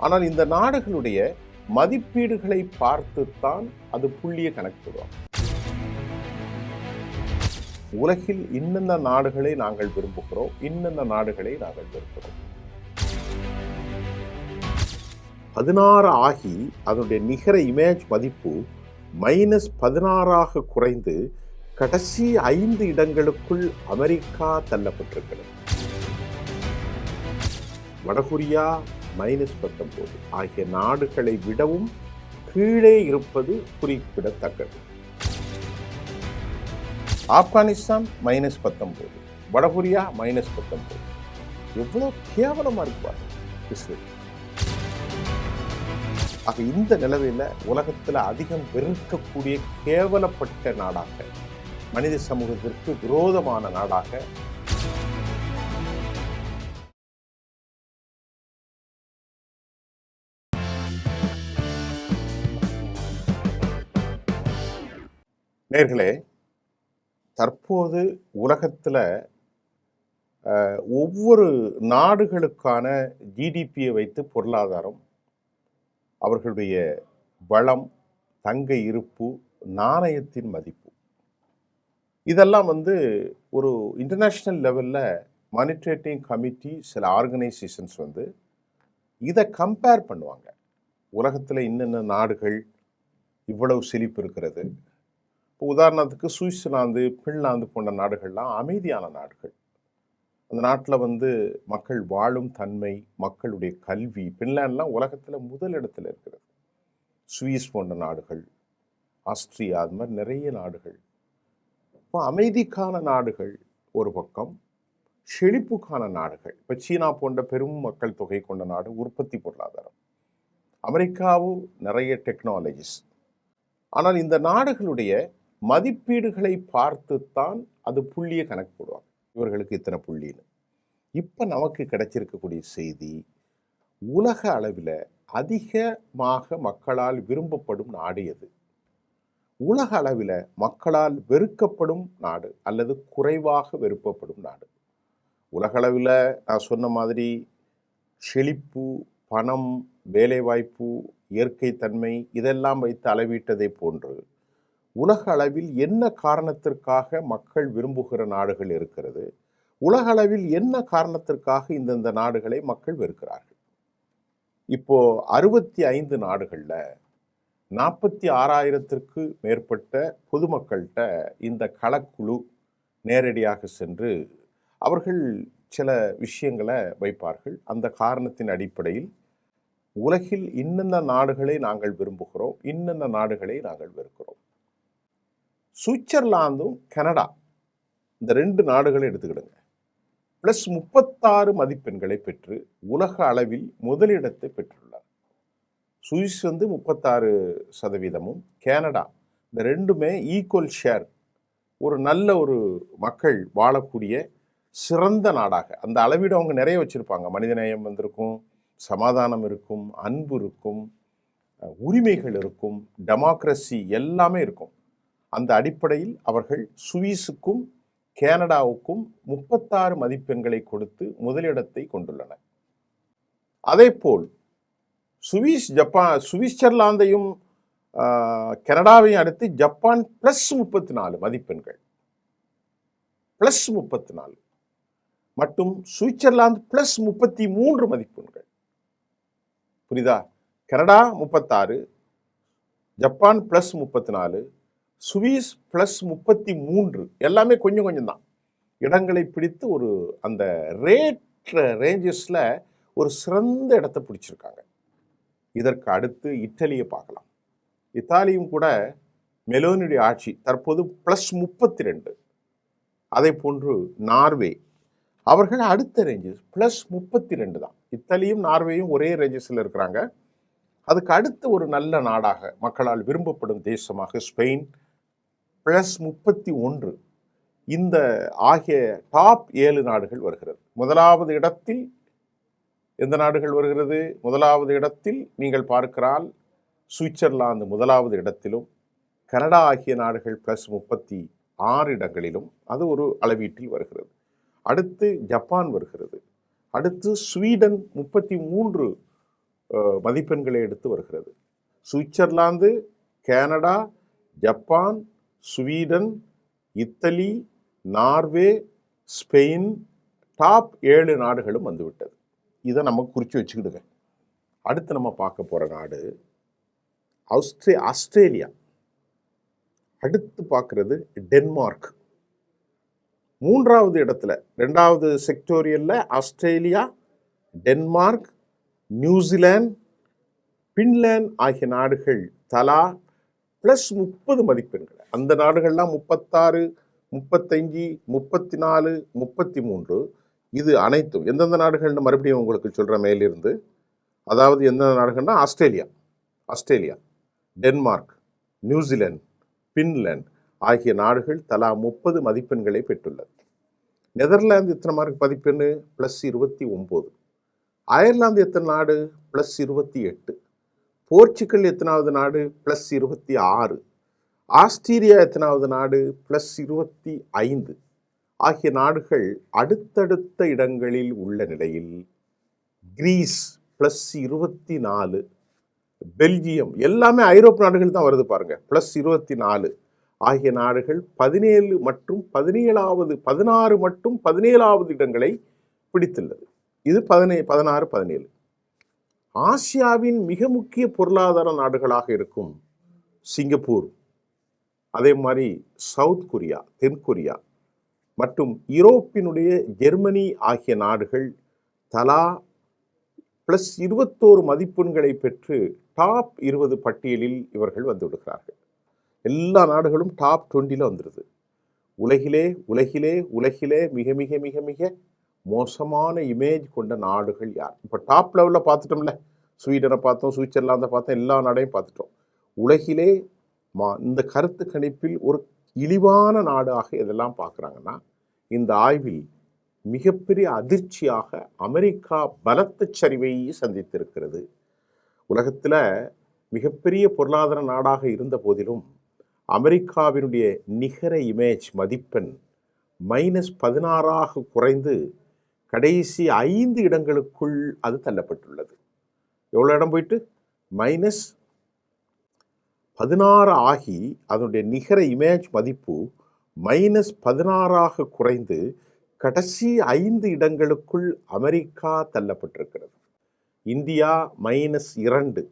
ஆனால் இந்த நாடுகளுடைய மதிப்பீடுகளை பார்த்துத்தான் அது புள்ளிய கணக்கிடுவோம். உலகில் இன்னென்ன நாடுகளை நாங்கள் விரும்புகிறோம், இன்னென்ன நாடுகளை நாங்கள் வெறுக்கிறோம். 16 ஆகி அதனுடைய நிகர இமேஜ் மதிப்பு -16 குறைந்து கடைசி 5 இடங்களுக்குள் அமெரிக்கா தள்ளப்பட்டிருக்கிறது. வடகொரியா -19 ஆகிய நாடுகளை விடவும் கீழே இருப்பது குறிப்பிடத்தக்கது. ஆப்கானிஸ்தான் -19, வடகொரியா -19. எவ்வளவு கேவலமா இருப்பார் இஸ்ரேல். ஆக இந்த நிலவையில் உலகத்தில் அதிகம் வெறுக்கக்கூடிய கேவலப்பட்ட நாடாக, மனித சமூகத்திற்கு விரோதமான நாடாக நேர்களே, தற்போது உலகத்தில் ஒவ்வொரு நாடுகளுக்கான ஜிடிபியை வைத்து பொருளாதாரம், அவர்களுடைய வளம், தங்க இருப்பு, நாணயத்தின் மதிப்பு, இதெல்லாம் ஒரு இன்டர்நேஷ்னல் லெவலில் மானிட்டரிங் கமிட்டி, சில ஆர்கனைசேஷன்ஸ் இதை கம்பேர் பண்ணுவாங்க. உலகத்தில் இன்னென்ன நாடுகள் இவ்வளவு செழிப்பு இருக்கிறது. இப்போ உதாரணத்துக்கு சுவிட்சர்லாந்து, பின்லாந்து போன்ற நாடுகள்லாம் அமைதியான நாடுகள். அந்த நாட்டில் மக்கள் வாழும் தன்மை, மக்களுடைய கல்வி, பின்லாண்ட்லாம் உலகத்தில் முதலிடத்தில் இருக்கிறது. சுவிஸ் போன்ற நாடுகள், ஆஸ்திரியா, அது மாதிரி நிறைய நாடுகள். இப்போ அமைதிக்கான நாடுகள் ஒரு பக்கம், செழிப்புக்கான நாடுகள். இப்போ சீனா போன்ற பெரும் மக்கள் தொகை கொண்ட நாடு, உற்பத்தி பொருளாதாரம். அமெரிக்காவும் நிறைய டெக்னாலஜிஸ். ஆனால் இந்த நாடுகளுடைய மதிப்பீடுகளை பார்த்துத்தான் அது புள்ளிய கணக்கு போடுவாங்க. இவர்களுக்கு இத்தனை புள்ளின்னு. இப்போ நமக்கு கிடைச்சிருக்கக்கூடிய செய்தி, உலக அளவில் அதிகமாக மக்களால் விரும்பப்படும் நாடு எது, உலக அளவில் மக்களால் வெறுக்கப்படும் நாடு அல்லது குறைவாக வெறுக்கப்படும் நாடு. உலக அளவில் நான் சொன்ன மாதிரி செழிப்பு, பணம், வேலைவாய்ப்பு, இயற்கை தன்மை இதெல்லாம் வைத்து அளவிட்டதை போன்று உலக அளவில் என்ன காரணத்திற்காக மக்கள் விரும்புகிற நாடுகள் இருக்கிறது, உலக அளவில் என்ன காரணத்திற்காக இந்தந்த நாடுகளை மக்கள் வெறுக்கிறார்கள். இப்போ 65 நாடுகளில் 46,000க்கு மேற்பட்ட பொதுமக்கள்கிட்ட இந்த களக்குழு நேரடியாக சென்று அவர்கள் சில விஷயங்களை வைப்பார்கள். அந்த காரணத்தின் அடிப்படையில் உலகில் இன்னென்ன நாடுகளை நாங்கள் விரும்புகிறோம், இன்னென்ன நாடுகளை நாங்கள் வெறுக்கிறோம். சுவிட்சர்லாந்தும் கனடா, இந்த 2 நாடுகளை எடுத்துக்கிடுங்க. +36 மதிப்பெண்களை பெற்று உலக அளவில் முதலிடத்தை பெற்றுள்ளார். சுவிஸ் 36%, கனடா, இந்த ரெண்டுமே ஈக்குவல் ஷேர், ஒரு நல்ல ஒரு மக்கள் வாழக்கூடிய சிறந்த நாடாக. அந்த அளவீடு அவங்க நிறைய வச்சுருப்பாங்க. மனிதநேயம் இருக்கும், சமாதானம் இருக்கும், அன்பு இருக்கும், உரிமைகள் இருக்கும், டெமோக்ரஸி எல்லாமே இருக்கும். அந்த அடிப்படையில் அவர்கள் சுவிஸுக்கும் கனடாவுக்கும் 36 மதிப்பெண்களை கொடுத்து முதலிடத்தை கொண்டுள்ளனர். அதே போல் சுவிட்சர்லாந்தையும் கனடாவையும் அடுத்து ஜப்பான் +34 மதிப்பெண்கள், +34 மற்றும் சுவிட்சர்லாந்து +33 மதிப்பெண்கள். புரியுதா? கனடா 36, ஜப்பான் +34, சுவிஸ் +33, எல்லாமே கொஞ்சம் கொஞ்சம் தான் இடங்களை பிடித்து ஒரு அந்த ரேஞ்சஸில் ஒரு சிறந்த இடத்தை பிடிச்சிருக்காங்க. இதற்கு அடுத்து இத்தாலியை பார்க்கலாம். இத்தாலியும் கூட மெலோனியுடைய ஆட்சி தற்போது +32. அதே போன்று நார்வே, அவர்கள் அடுத்த ரேஞ்சஸ் +32 தான். இத்தாலியும் நார்வேயும் ஒரே ரேஞ்சஸில் இருக்கிறாங்க. அதுக்கு அடுத்த ஒரு நல்ல நாடாக, மக்களால் விரும்பப்படும் தேசமாக ஸ்பெயின் +31. இந்த ஆகிய டாப் 7 நாடுகள் வருகிறது. முதலாவது இடத்தில் எந்த நாடுகள் வருகிறது? முதலாவது இடத்தில் நீங்கள் பார்க்கிறால் சுவிட்சர்லாந்து முதலாவது இடத்திலும், கனடா ஆகிய நாடுகள் +36 இடங்களிலும் அது ஒரு அளவீட்டில் வருகிறது. அடுத்து ஜப்பான் வருகிறது. அடுத்து ஸ்வீடன் 33 மதிப்பெண்களை எடுத்து வருகிறது. Switzerland, Canada, Japan, Sweden, Italy, Norway, Spain, top 7 நாடுகளும் வந்துவிட்டது. இதை நம்ம குறித்து வச்சுக்கிடுங்க. அடுத்து நம்ம பார்க்க போகிற நாடு ஆஸ்திரேலியா. அடுத்து பார்க்குறது டென்மார்க். 3வது இடத்துல 2வது செக்டோரியலில் ஆஸ்திரேலியா, டென்மார்க், நியூசிலாந்து, பின்லாந்து ஆகிய நாடுகள் தலா +30 மதிப்பெண்கள். அந்த நாடுகள்லாம் 36, 35, 34, 33. இது அனைத்தும் எந்தெந்த நாடுகள்னு மறுபடியும் உங்களுக்கு சொல்கிற மேலிருந்து. அதாவது எந்தெந்த நாடுகள்னா ஆஸ்திரேலியா, டென்மார்க், நியூசிலாந்து, பின்லாந்து ஆகிய நாடுகள் தலா 30 மதிப்பெண்களை பெற்றுள்ளது. நெதர்லாந்து எத்தனை மார்க் மதிப்பெண்? +29. அயர்லாந்து எத்தனை நாடு? +28. போர்ச்சுகல் எத்தனாவது நாடு? +26. ஆஸ்திரேலியா எத்தனாவது நாடு? +25 ஆகிய நாடுகள் அடுத்தடுத்த இடங்களில் உள்ள நிலையில் கிரீஸ் +24, பெல்ஜியம் எல்லாமே ஐரோப்பிய நாடுகள் தான் வருது பாருங்க, +24 ஆகிய நாடுகள் 17 மற்றும் 16 மற்றும் 17வது இடங்களை பிடித்துள்ளது. இது 16, 17. ஆசியாவின் மிக முக்கிய பொருளாதார நாடுகளாக இருக்கும் சிங்கப்பூர், அதே மாதிரி சவுத் கொரியா, தென்கொரியா மற்றும் யூரோப்பினுடைய ஜெர்மனி ஆகிய நாடுகள் தலா +21 மதிப்பெண்களை பெற்று டாப் 20 பட்டியலில் இவர்கள் வந்து விடுகிறார்கள். எல்லா நாடுகளும் டாப் 20ல் வந்துடுது. உலகிலே மிக மிக மிக மிக மோசமான இமேஜ் கொண்ட நாடுகள் யார்? இப்போ டாப் லெவலில் பார்த்துட்டோம்ல, ஸ்வீடனை பார்த்தோம், சுவிட்சர்லாந்தை பார்த்தோம், எல்லா நாடையும் பார்த்துட்டோம். உலகிலே இந்த கருத்து கணிப்பில் ஒரு இழிவான நாடாக எதெல்லாம் பார்க்குறாங்கன்னா, இந்த ஆய்வில் மிகப்பெரிய அதிர்ச்சியாக அமெரிக்கா பலத்த சரிவை சந்தித்திருக்கிறது. உலகத்தில் மிகப்பெரிய பொருளாதார நாடாக இருந்த போதிலும் அமெரிக்காவினுடைய நிகர இமேஜ் மதிப்பெண் -16 குறைந்து கடைசி 5 இடங்களுக்குள் அது தள்ளப்பட்டுள்ளது. எவ்வளோ இடம் போயிட்டு? -16 ஆகி அதனுடைய நிகர இமேஜ் மதிப்பு -16 குறைந்து கடைசி 5 இடங்களுக்குள் அமெரிக்கா தள்ளப்பட்டிருக்கிறது. இந்தியா -2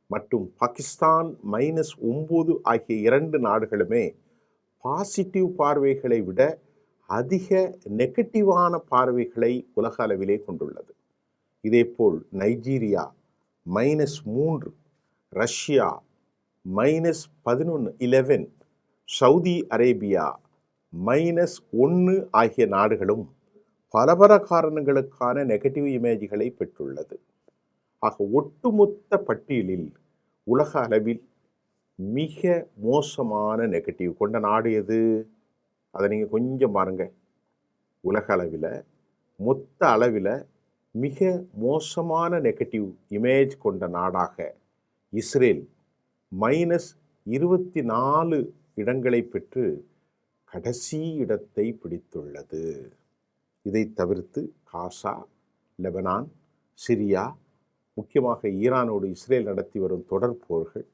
மற்றும் பாகிஸ்தான் -9 ஆகிய 2 நாடுகளுமே பாசிட்டிவ் பார்வைகளை விட அதிக நெகட்டிவான பார்வைகளை உலக அளவிலே கொண்டுள்ளது. இதேபோல் நைஜீரியா -3, ரஷ்யா -11, சவுதி அரேபியா -1 ஆகிய நாடுகளும் பல காரணங்களுக்கான நெகட்டிவ் இமேஜ்களை பெற்றுள்ளது. ஆக ஒட்டுமொத்த பட்டியலில் உலக அளவில் மிக மோசமான நெகட்டிவ் கொண்ட நாடு எது? அதை நீங்கள் கொஞ்சம் பாருங்க. உலக அளவில் மொத்த அளவில் மிக மோசமான நெகட்டிவ் இமேஜ் கொண்ட நாடாக இஸ்ரேல் -24 இடங்களை பெற்று கடைசி இடத்தை பிடித்துள்ளது. இதை தவிர்த்து காசா, லெபனான், சிரியா, முக்கியமாக ஈரானோடு இஸ்ரேல் நடத்தி வரும் தொடர் போர்கள்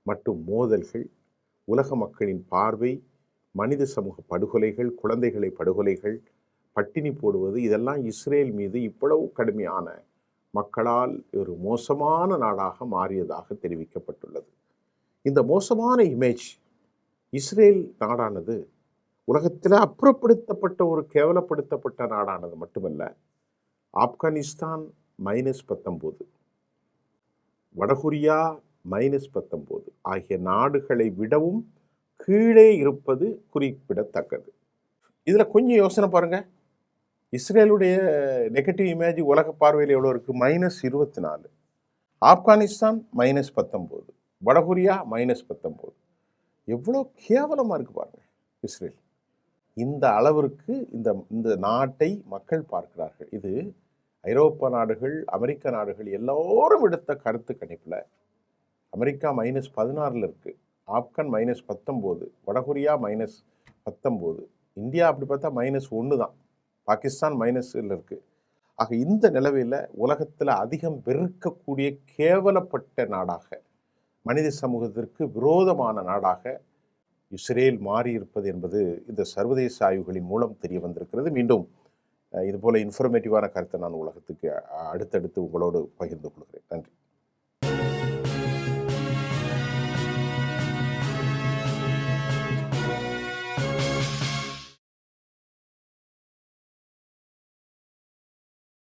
மற்றும் மோதல்கள், உலக மக்களின் பார்வை, மனித சமூக படுகொலைகள், குழந்தைகளை படுகொலைகள், பட்டினி போடுவது, இதெல்லாம் இஸ்ரேல் மீது இவ்வளவு கடுமையான மக்களால் ஒரு மோசமான நாடாக மாறியதாக தெரிவிக்கப்பட்டுள்ளது. இந்த மோசமான இமேஜ் இஸ்ரேல் நாடானது உலகத்தில் அப்புறப்படுத்தப்பட்ட ஒரு கேவலப்படுத்தப்பட்ட நாடானது மட்டுமல்ல, ஆப்கானிஸ்தான் -19, வடகொரியா -19 ஆகிய நாடுகளை விடவும் கீழே இருப்பது குறிப்பிடத்தக்கது. இதில் கொஞ்சம் யோசனை பாருங்க. இஸ்ரேலுடைய நெகட்டிவ் இமேஜ் உலக பார்வையில் எவ்வளோ இருக்குது? -24. ஆப்கானிஸ்தான் -19, வடகொரியா -19. எவ்வளோ கேவலமாக இருக்குது பாருங்க இஸ்ரேல். இந்த அளவிற்கு இந்த நாட்டை மக்கள் பார்க்கிறார்கள். இது ஐரோப்பா நாடுகள், அமெரிக்க நாடுகள் எல்லோரும் எடுத்த கருத்து கணிப்பில் அமெரிக்கா -16 இருக்குது, ஆப்கான் -19, வடகொரியா -19, இந்தியா அப்படி பார்த்தா -1 தான், பாகிஸ்தான் -ல் இருக்குது. ஆக இந்த நிலவையில் உலகத்தில் அதிகம் வெறுக்கக்கூடிய கேவலப்பட்ட நாடாக, மனித சமூகத்திற்கு விரோதமான நாடாக இஸ்ரேல் மாறியிருப்பது என்பது இந்த சர்வதேச ஆய்வுகளின் மூலம் தெரிய வந்திருக்கிறது. மீண்டும் இதுபோல இன்ஃபர்மேட்டிவான கருத்தை நான் உலகத்துக்கு அடுத்தடுத்து உங்களோடு பகிர்ந்து கொள்கிறேன். நன்றி.